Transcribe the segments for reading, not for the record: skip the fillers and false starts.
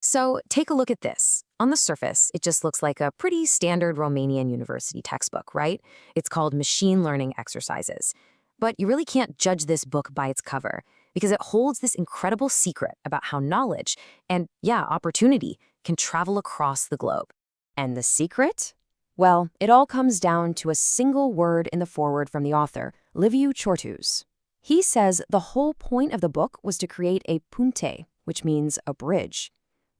So take a look at this. On the surface, it just looks like a pretty standard Romanian university textbook, right? It's called Machine Learning Exercises. But you really can't judge this book by its cover because it holds this incredible secret about how knowledge and, yeah, opportunity can travel across the globe. And the secret? Well, it all comes down to a single word in the foreword from the author, Liviu Ciortus. He says the whole point of the book was to create a punte, which means a bridge.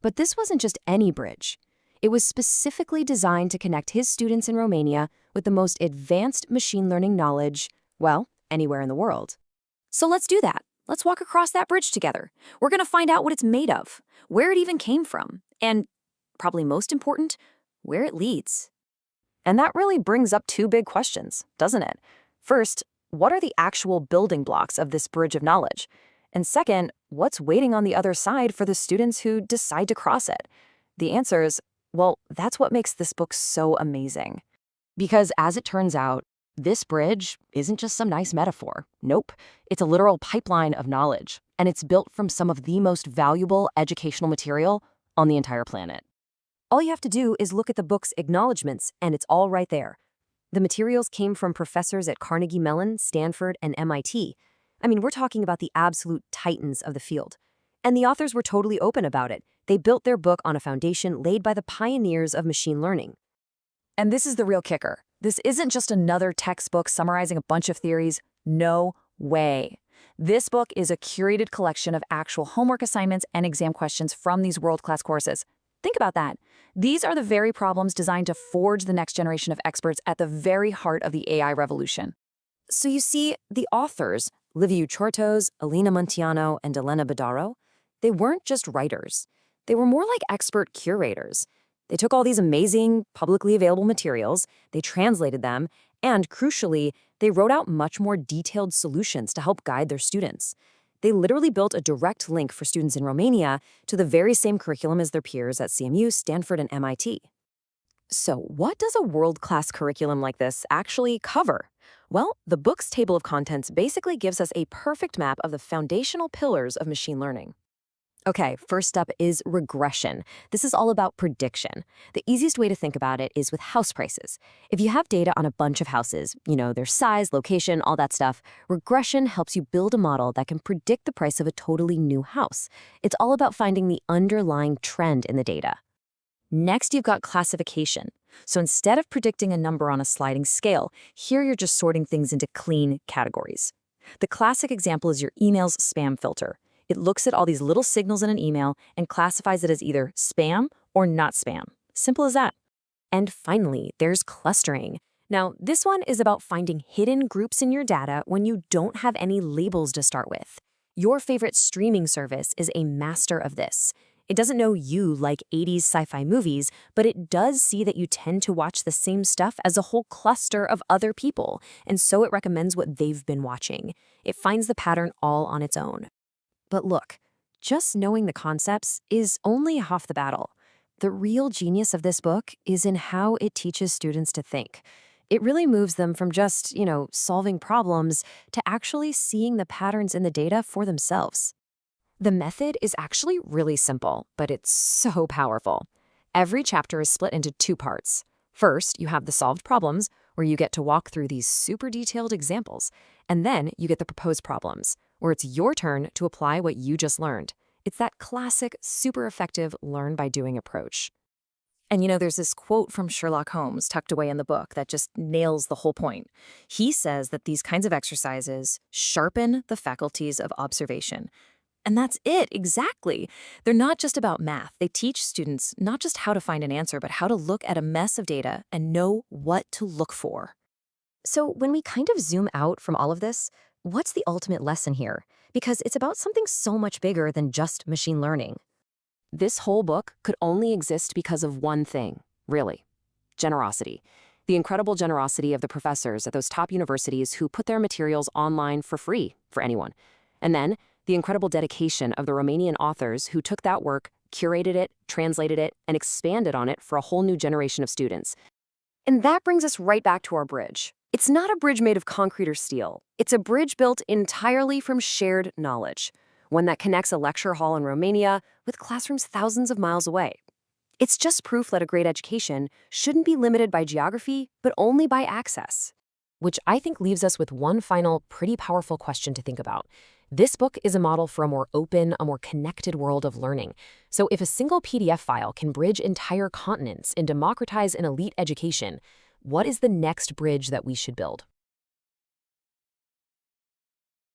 But this wasn't just any bridge. It was specifically designed to connect his students in Romania with the most advanced machine learning knowledge, well, anywhere in the world. So let's do that. Let's walk across that bridge together. We're going to find out what it's made of, where it even came from, and, probably most important, where it leads. And that really brings up two big questions, doesn't it? First, what are the actual building blocks of this bridge of knowledge? And second, what's waiting on the other side for the students who decide to cross it? The answer is, well, that's what makes this book so amazing. Because as it turns out, this bridge isn't just some nice metaphor. Nope, it's a literal pipeline of knowledge, and it's built from some of the most valuable educational material on the entire planet. All you have to do is look at the book's acknowledgments, and it's all right there. The materials came from professors at Carnegie Mellon, Stanford, and MIT. I mean, we're talking about the absolute titans of the field. And the authors were totally open about it. They built their book on a foundation laid by the pioneers of machine learning. And this is the real kicker. This isn't just another textbook summarizing a bunch of theories. No way. This book is a curated collection of actual homework assignments and exam questions from these world-class courses. Think about that. These are the very problems designed to forge the next generation of experts at the very heart of the AI revolution. So you see, the authors, Liviu Ciortus, Alina Munteanu, and Elena Badaro, they weren't just writers. They were more like expert curators. They took all these amazing, publicly available materials, they translated them, and crucially, they wrote out much more detailed solutions to help guide their students. They literally built a direct link for students in Romania to the very same curriculum as their peers at CMU, Stanford, and MIT. So what does a world-class curriculum like this actually cover? Well, the book's table of contents basically gives us a perfect map of the foundational pillars of machine learning. Okay, first up is regression. This is all about prediction. The easiest way to think about it is with house prices. If you have data on a bunch of houses, their size, location, all that stuff, regression helps you build a model that can predict the price of a totally new house. It's all about finding the underlying trend in the data. Next, you've got classification. So instead of predicting a number on a sliding scale, here you're just sorting things into clean categories. The classic example is your email's spam filter. It looks at all these little signals in an email and classifies it as either spam or not spam. Simple as that. And finally, there's clustering. Now, this one is about finding hidden groups in your data when you don't have any labels to start with. Your favorite streaming service is a master of this. It doesn't know you like 80s sci-fi movies, but it does see that you tend to watch the same stuff as a whole cluster of other people, and so it recommends what they've been watching. It finds the pattern all on its own. But look, just knowing the concepts is only half the battle. The real genius of this book is in how it teaches students to think. It really moves them from just, solving problems to actually seeing the patterns in the data for themselves. The method is actually really simple, but it's so powerful. Every chapter is split into two parts. First, you have the solved problems, where you get to walk through these super detailed examples. And then you get the proposed problems, where it's your turn to apply what you just learned. It's that classic, super effective learn by doing approach. And there's this quote from Sherlock Holmes tucked away in the book that just nails the whole point. He says that these kinds of exercises sharpen the faculties of observation. And that's it, exactly. They're not just about math. They teach students not just how to find an answer, but how to look at a mess of data and know what to look for. So when we kind of zoom out from all of this, what's the ultimate lesson here? Because it's about something so much bigger than just machine learning. This whole book could only exist because of one thing, really: generosity. The incredible generosity of the professors at those top universities who put their materials online for free for anyone. And then the incredible dedication of the Romanian authors who took that work, curated it, translated it, and expanded on it for a whole new generation of students. And that brings us right back to our bridge. It's not a bridge made of concrete or steel. It's a bridge built entirely from shared knowledge. one that connects a lecture hall in Romania with classrooms thousands of miles away. It's just proof that a great education shouldn't be limited by geography, but only by access. Which I think leaves us with one final, pretty powerful question to think about. This book is a model for a more open, a more connected world of learning. So if a single PDF file can bridge entire continents and democratize an elite education, what is the next bridge that we should build?